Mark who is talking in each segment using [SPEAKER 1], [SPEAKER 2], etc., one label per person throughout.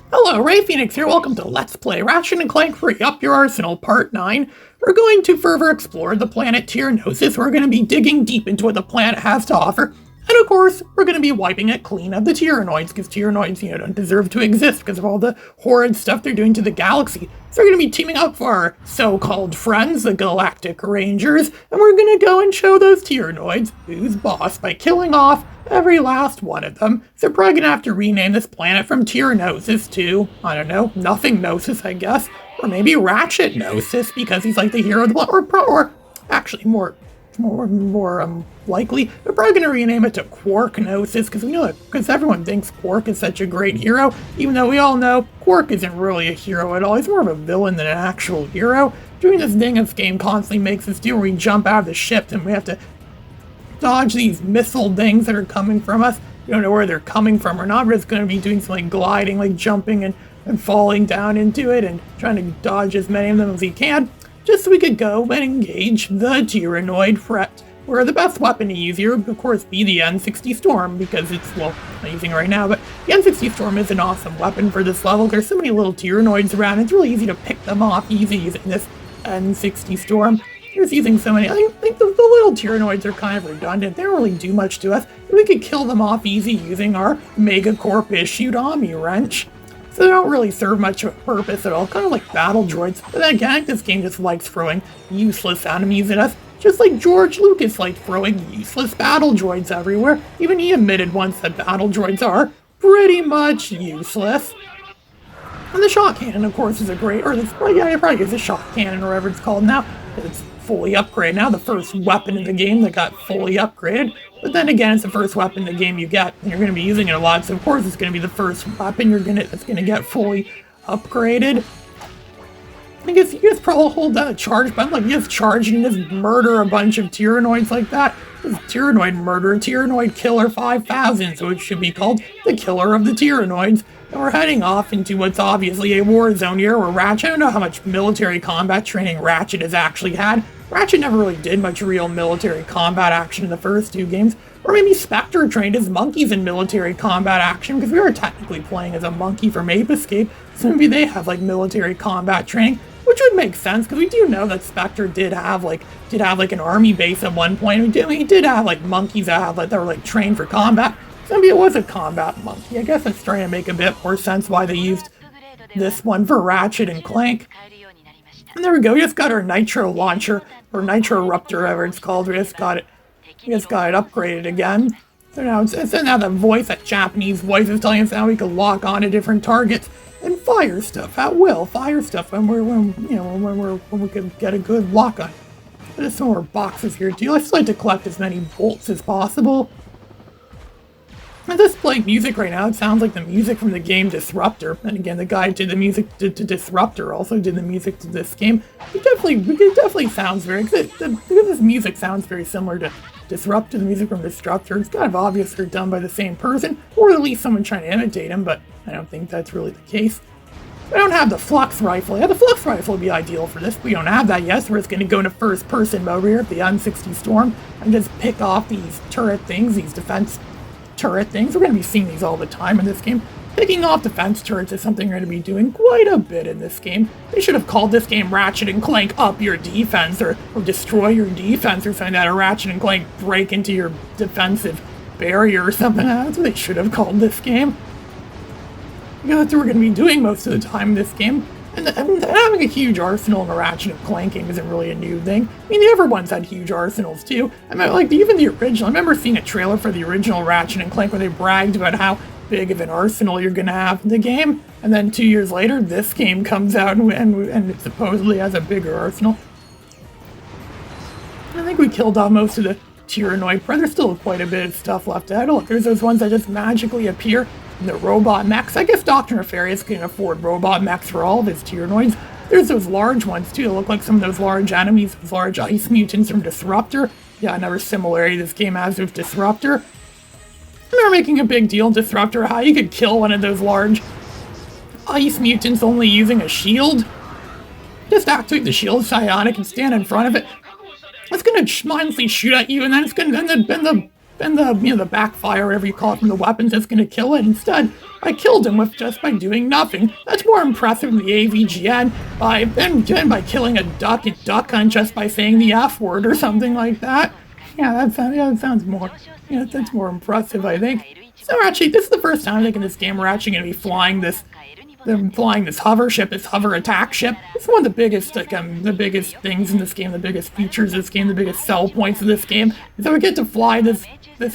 [SPEAKER 1] Hello, Ray Phoenix here. Welcome to Let's Play Ratchet and Clank Free Up Your Arsenal Part 9. We're going to further explore the planet Tyrannosis. We're going to be digging deep into what the planet has to offer. And of course, we're going to be wiping it clean of the Tyrannoids, because Tyrannoids, don't deserve to exist because of all the horrid stuff they're doing to the galaxy. So we're going to be teaming up for our so-called friends, the Galactic Rangers, and we're going to go and show those Tyrannoids who's boss by killing off every last one of them. So we're probably going to have to rename this planet from Tyrannosis to, I don't know, Nothing-Gnosis, I guess. Or maybe Ratchet-Gnosis, because he's like the hero of the planet. Or actually, more likely, we're probably going to rename it to Quark-Gnosis, because we know it, because everyone thinks Quark is such a great hero, even though we all know Quark isn't really a hero at all. He's more of a villain than an actual hero. Doing this thing this game constantly makes us do, where we jump out of the ship and we have to dodge these missile things that are coming from us. We don't know where they're coming from or not. We're just going to be doing some like gliding, like jumping and falling down into it and trying to dodge as many of them as we can, just so we could go and engage the Tyrannoid threat. Where the best weapon to use here would, of course, be the N60 Storm, because it's, well, I'm not using it right now, but the N60 Storm is an awesome weapon for this level. There's so many little Tyrannoids around, it's really easy to pick them off easy using this N60 Storm. Just using so many, I think the little Tyrannoids are kind of redundant. They don't really do much to us. We could kill them off easy using our Megacorp-issued Omni Wrench. So they don't really serve much of a purpose at all, kind of like battle droids. But then again, this game just likes throwing useless enemies at us, just like George Lucas liked throwing useless battle droids everywhere. Even he admitted once that battle droids are pretty much useless. And the shot cannon, of course, is a great, or this, well, yeah, it probably is a shot cannon, or whatever it's called now. It's fully upgraded now, the first weapon in the game that got fully upgraded. But then again, it's the first weapon in the game you get, and you're going to be using it a lot, so of course it's going to be the first weapon that's going to get fully upgraded. I guess you just probably hold down a charge button, like you just charge and just murder a bunch of Tyrannoids like that. It's Tyrannoid Murder, Tyrannoid Killer 5000, so it should be called the Killer of the Tyrannoids. And we're heading off into what's obviously a war zone here, where Ratchet, I don't know how much military combat training Ratchet has actually had. Ratchet never really did much real military combat action in the first two games. Or maybe Spectre trained his monkeys in military combat action, because we were technically playing as a monkey from Ape Escape, so maybe they have like military combat training, which would make sense, because we do know that Spectre did have like an army base at one point. He did have like monkeys that were like trained for combat. So maybe it was a combat monkey. I guess it's trying to make a bit more sense why they used this one for Ratchet and Clank. And there we go, we just got our Nitro Launcher, or Nitro Ruptor, whatever it's called. We just got it upgraded again. So now now that voice, that Japanese voice, is telling us how we can lock on to different targets and fire stuff at will. Fire stuff when we can get a good lock on. There's some more boxes here too. I just like to collect as many bolts as possible. I'm just playing music right now. It sounds like the music from the game Disruptor. And again, the guy who did the music to Disruptor also did the music to this game. It definitely sounds very, because this music sounds very similar to Disruptor, the music from Disruptor. It's kind of obvious they're done by the same person, or at least someone trying to imitate him, but I don't think that's really the case. I don't have the Flux Rifle. Yeah, the Flux Rifle would be ideal for this, but we don't have that yet, so we're just going to go into first-person mode here at the N60 Storm and just pick off these turret things, these defense turret things. We're going to be seeing these all the time in this game. Picking off defense turrets is something we're going to be doing quite a bit in this game. They should have called this game Ratchet and Clank Up Your Defense, or Destroy Your Defense, or something like that, or Ratchet and Clank Break Into Your Defensive Barrier, or something. That's what they should have called this game. Because that's what we're going to be doing most of the time in this game. And having a huge arsenal in a Ratchet and Clank game isn't really a new thing. I mean, the other ones had huge arsenals too. I mean, like even the original. I remember seeing a trailer for the original Ratchet and Clank where they bragged about how big of an arsenal you're going to have in the game. And then 2 years later, this game comes out and it supposedly has a bigger arsenal. I think we killed off most of the Tyrannoid. There's still quite a bit of stuff left out. Look, there's those ones that just magically appear. The robot mechs. I guess Dr. Nefarious can afford robot mechs for all of his Tyrannoids. There's those large ones too that look like some of those large enemies, those large ice mutants from Disruptor. Yeah, another similarity this game has with Disruptor. And they're making a big deal in Disruptor how you could kill one of those large ice mutants only using a shield. Just activate the shield psionic and stand in front of it. It's gonna mindlessly shoot at you, and then it's gonna then the and the backfire, whatever you call it, from the weapons that's going to kill it. Instead, I killed him with just by doing nothing. That's more impressive than the AVGN by killing a duck hunt just by saying the F word or something like that. Yeah, that sounds more. Yeah, that's more impressive, I think. So actually, this is the first time I think in this game we're actually going to be flying this hover ship, this hover attack ship. It's one of the biggest, the biggest things in this game, the biggest features of this game, the biggest sell points of this game. Is that we get to fly this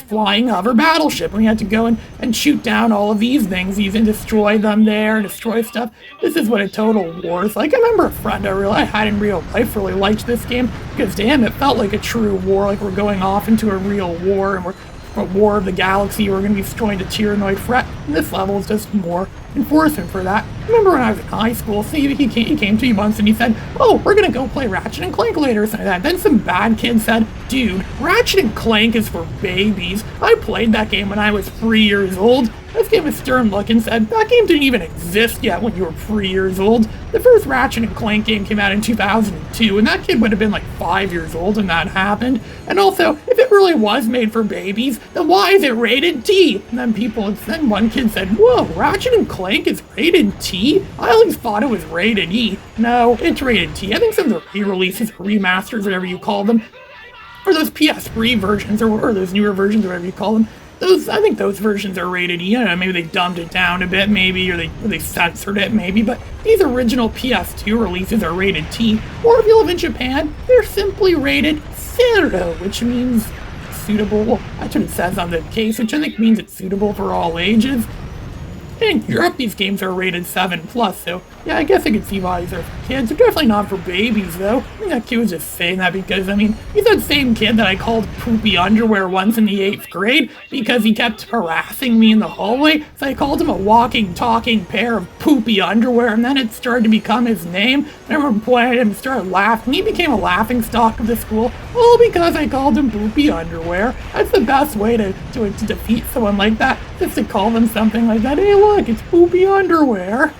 [SPEAKER 1] flying hover battleship. We had to go and shoot down all of these things, and destroy them there, and destroy stuff. This is what a total war is like. I remember a friend I had in real life really liked this game, because to him it felt like a true war, like we're going off into a real war, and we're a war of the galaxy, we're going to be destroying the Tyrannoid threat, and this level is just more enforcement for that. I remember when I was in high school, he came to me once and he said, "Oh, we're going to go play Ratchet and Clank later," or something like that. Then some bad kid said, "Dude, Ratchet and Clank is for babies. I played that game when I was 3 years old." This gave a stern look and said, "That game didn't even exist yet when you were 3 years old. The first Ratchet and Clank game came out in 2002, and that kid would have been like 5 years old when that happened. And also, if it really was made for babies, then why is it rated T?" And then one kid said, "Whoa, Ratchet and Clank is rated T? I always thought it was rated E." No, it's rated T. I think some of the re-releases or remasters, whatever you call them, or those PS3 versions, or those newer versions, or whatever you call them, I think those versions are rated E. I don't know, maybe they dumbed it down a bit, maybe, or they censored it, maybe, but these original PS2 releases are rated T, or if you live in Japan, they're simply rated Zero, which means suitable. Well, that's what it says on the case, which I think means it's suitable for all ages. In Europe, these games are rated 7+, so yeah, I guess I could see why these are for kids. They're definitely not for babies, though. I think that kid was just saying that because, he's that same kid that I called poopy underwear once in the 8th grade because he kept harassing me in the hallway, so I called him a walking, talking pair of poopy underwear, and then it started to become his name. I remember pointing at him and started laughing. He became a laughing stock of the school, all because I called him poopy underwear. That's the best way to defeat someone like that, just to call them something like that. "Hey, look, it's poopy underwear."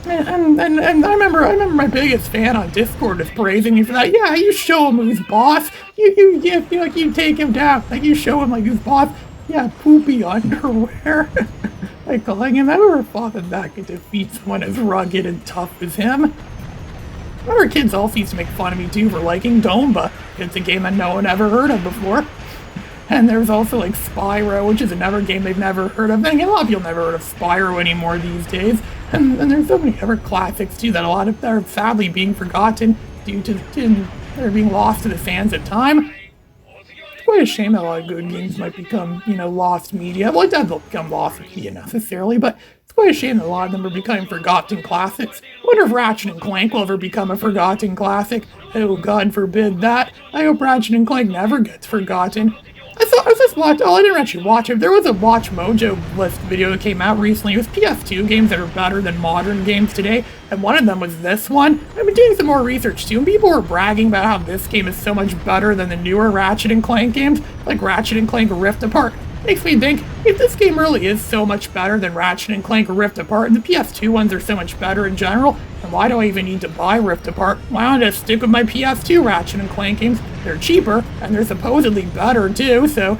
[SPEAKER 1] And I remember my biggest fan on Discord is praising me for that. "Yeah, you show him who's boss. You take him down. Like, you show him like who's boss. Yeah, poopy underwear." Like calling him. I never thought that could defeat someone as rugged and tough as him. I remember kids also used to make fun of me too for liking Domba. It's a game that no one ever heard of before. And there's also like Spyro, which is another game they've never heard of. And a lot of people never heard of Spyro anymore these days. And there's so many other classics too that a lot of are sadly being forgotten due to they're being lost to the sands of time. It's quite a shame that a lot of good games might become, lost media. Well, it doesn't become lost media necessarily, but it's quite a shame that a lot of them are becoming forgotten classics. I wonder if Ratchet and Clank will ever become a forgotten classic. Oh, God forbid that. I hope Ratchet and Clank never gets forgotten. I was just watching, I didn't actually watch it. There was a Watch Mojo list video that came out recently. It was PS2 games that are better than modern games today, and one of them was this one. I've been doing some more research too, and people were bragging about how this game is so much better than the newer Ratchet and Clank games, like Ratchet and Clank Rift Apart. Makes me think, if this game really is so much better than Ratchet and Clank Rift Apart, and the PS2 ones are so much better in general, then why do I even need to buy Rift Apart? Why don't I just stick with my PS2 Ratchet and Clank games? They're cheaper, and they're supposedly better too, so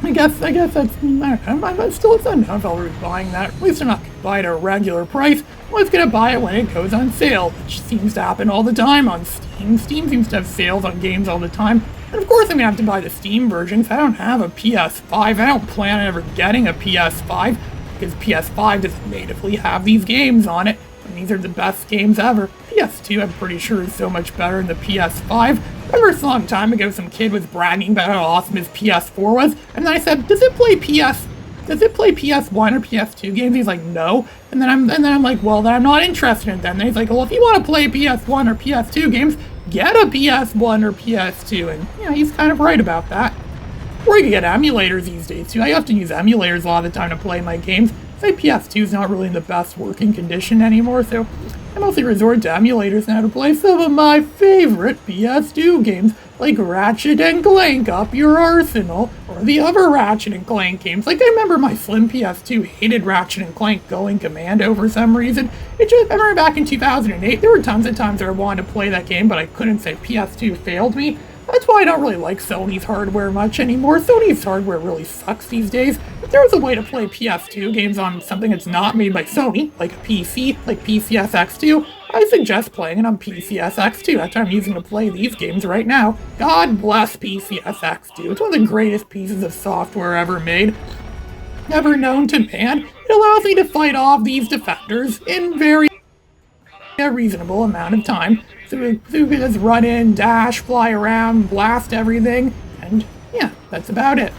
[SPEAKER 1] I guess that's, I don't know, I'm still, it's unknown if I'll be buying that. At least I'm not going to buy it at a regular price. I'm always going to buy it when it goes on sale, which seems to happen all the time on Steam. Steam seems to have sales on games all the time. And of course I'm going to have to buy the Steam version if I don't have a PS5. I don't plan on ever getting a PS5 because PS5 doesn't natively have these games on it. And these are the best games ever. PS2 I'm pretty sure is so much better than the PS5. Remember a long time ago some kid was bragging about how awesome his PS4 was, and then I said, does it play PS1 or PS2 games? He's like, no. And then I'm like, well, then I'm not interested in them. And he's like, well, if you want to play PS1 or PS2 games, get a PS1 or PS2. And yeah, he's kind of right about that. Or you can get emulators these days too. I often use emulators a lot of the time to play my games. My PS2 is not really in the best working condition anymore, so I mostly resort to emulators now to play some of my favorite PS2 games, like Ratchet and Clank Up Your Arsenal, or the other Ratchet and Clank games. Like, I remember my slim PS2 hated Ratchet and Clank Going Commando for some reason. I remember back in 2008, there were tons of times where I wanted to play that game, but I couldn't say PS2 failed me. That's why I don't really like Sony's hardware much anymore. Sony's hardware really sucks these days. If there was a way to play PS2 games on something that's not made by Sony, like a PC, like PCSX2, I suggest playing it on PCSX2. That's what I'm using to play these games right now. God bless PCSX2. It's one of the greatest pieces of software ever made, ever known to man. It allows me to fight off these defenders in a reasonable amount of time. So we can just run in, dash, fly around, blast everything, and yeah, that's about it.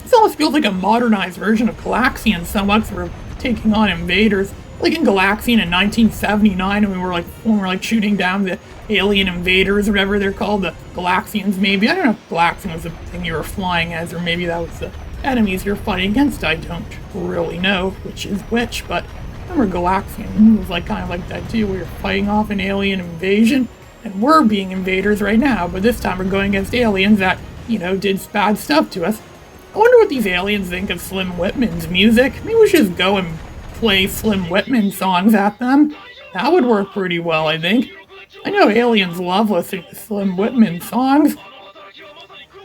[SPEAKER 1] This almost feels like a modernized version of Galaxian somewhat, so we're taking on invaders. Like in Galaxian in 1979, when we were like shooting down the alien invaders, or whatever they're called, the Galaxians maybe. I don't know if Galaxian was the thing you were flying as, or maybe that was the enemies you're fighting against. I don't really know which is which, but I remember Galaxian was kind of like that too. We were fighting off an alien invasion, and we're being invaders right now, but this time we're going against aliens that, did bad stuff to us. I wonder what these aliens think of Slim Whitman's music. Maybe we should just go and play Slim Whitman songs at them. That would work pretty well, I think. I know aliens love listening to Slim Whitman songs.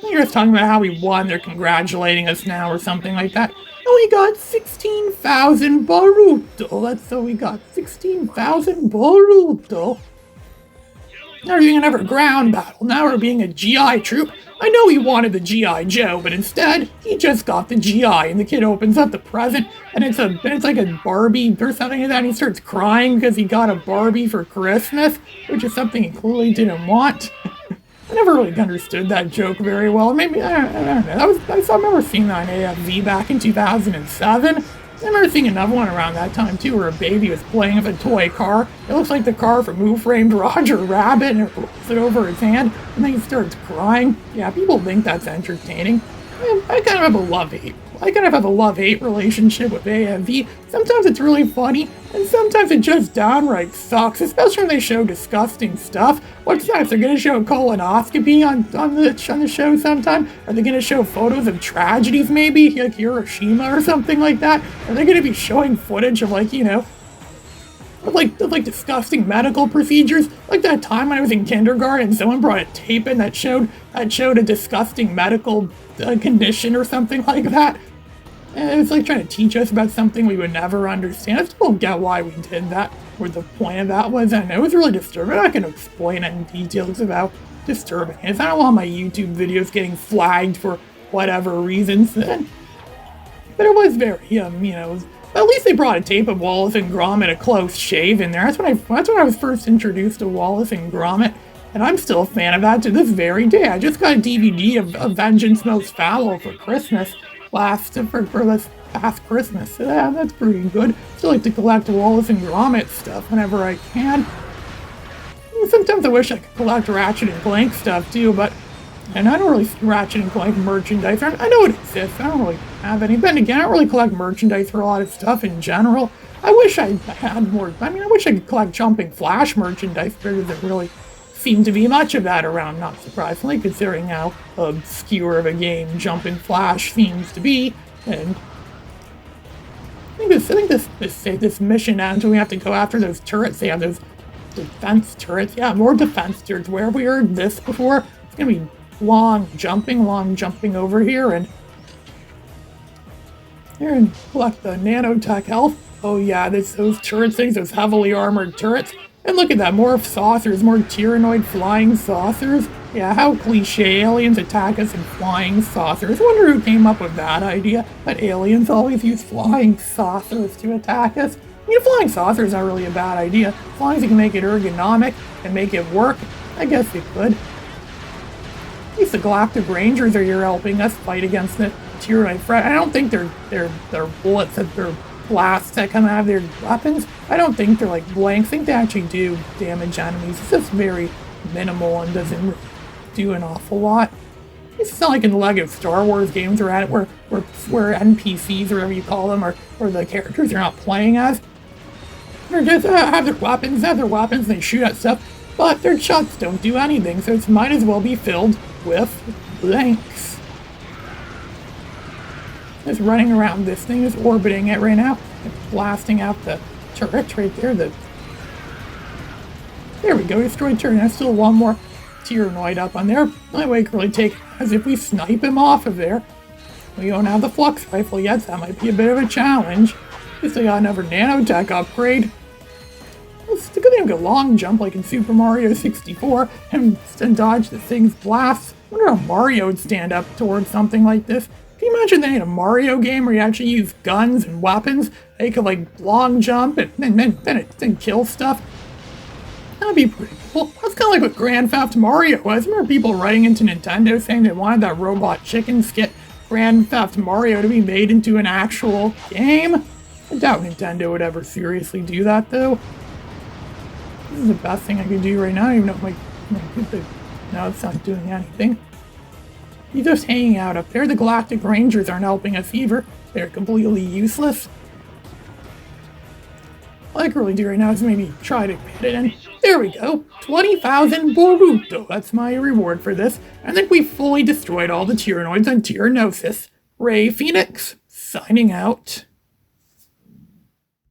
[SPEAKER 1] You're just talking about how we won, they're congratulating us now or something like that. Oh, we got 16,000 Baruto. That's so we got 16,000 Baruto. Now we're being another ground battle. Now we're being a GI troop. I know he wanted the GI Joe, but instead, he just got the GI, and the kid opens up the present, and it's like a Barbie or something like that, and he starts crying because he got a Barbie for Christmas, which is something he clearly didn't want. I never really understood that joke very well. Maybe, I don't know. I remember seeing that on AFV back in 2007. I remember seeing another one around that time, too, where a baby was playing with a toy car. It looks like the car from Who Framed Roger Rabbit, and it rolls it over his hand, and then he starts crying. Yeah, people think that's entertaining. I kind of have a love-hate. I kind of have a love-hate relationship with AFV. Sometimes it's really funny, and sometimes it just downright sucks, especially when they show disgusting stuff. What's next? They're going to show a colonoscopy on the show sometime? Are they going to show photos of tragedies, maybe? Like Hiroshima or something like that? Are they going to be showing footage of, like disgusting medical procedures? Like that time when I was in kindergarten and someone brought a tape in that showed a disgusting medical condition or something like that. And it was like trying to teach us about something we would never understand. I still don't get why we did that, what the point of that was. I know it was really disturbing. I'm not going to explain it in details of how disturbing it is. I don't want my YouTube videos getting flagged for whatever reasons. But it was very, at least they brought a tape of Wallace and Gromit, a close shave in there. That's when I was first introduced to Wallace and Gromit, and I'm still a fan of that to this very day. I just got a DVD of Vengeance Most Foul for Christmas for this past Christmas. So yeah, that's pretty good. Still like to collect Wallace and Gromit stuff whenever I can. Sometimes I wish I could collect Ratchet and Clank stuff too, and I don't really see Ratchet and Clank merchandise. I know it exists. I don't really have any. But again, I don't really collect merchandise for a lot of stuff in general. I wish I had more. I wish I could collect Jumping Flash merchandise, but there doesn't really seem to be much of that around, not surprisingly, considering how obscure of a game Jumping Flash seems to be. And I think this mission ends when we have to go after those turrets. They have those defense turrets. Yeah, more defense turrets. Where have we heard this before? It's gonna be long jumping over here and collect the nanotech health. Oh yeah, those turret things, those heavily armored turrets. And look at that, more saucers, more Tyrannoid flying saucers. Yeah, how cliche, aliens attack us in flying saucers. I wonder who came up with that idea, that aliens always use flying saucers to attack us. Flying saucers is not really a bad idea. As long as you can make it ergonomic and make it work, I guess you could. At least the Galactic Rangers are here helping us fight against the Tyrannoid threat. I don't think they're bullets that they're blasts that come out of their weapons. I don't think they're like blanks. I think they actually do damage enemies. It's just very minimal and doesn't do an awful lot. It's not like in the Lego Star Wars games where NPCs or whatever you call them, or the characters you're not playing as. They're just have their weapons, they shoot at stuff, but their shots don't do anything, so it might as well be filled with blanks. It's running around this thing, is orbiting it right now, and blasting out the turret right there. There we go, destroyed turret. There's still one more Tyrannoid up on there. My way could really take as if we snipe him off of there. We don't have the Flux Rifle yet, so that might be a bit of a challenge. At least I got another nanotech upgrade. It's a good thing to get long jump like in Super Mario 64 and dodge the thing's blasts. I wonder how Mario would stand up towards something like this. Can you imagine they had a Mario game where you actually use guns and weapons? They could like long jump and then kill stuff. That'd be pretty cool. That's kind of like what Grand Theft Mario was. I remember people writing into Nintendo saying they wanted that robot chicken skit Grand Theft Mario to be made into an actual game. I doubt Nintendo would ever seriously do that though. This is the best thing I could do right now, even though no, it's not doing anything. He's just hanging out up there. The Galactic Rangers aren't helping us either. They're completely useless. All I can really do right now is maybe try to hit it in. There we go. 20,000 Boruto. That's my reward for this. I think we fully destroyed all the Tyrannoids on Tyrannosis. Ray Phoenix, signing out.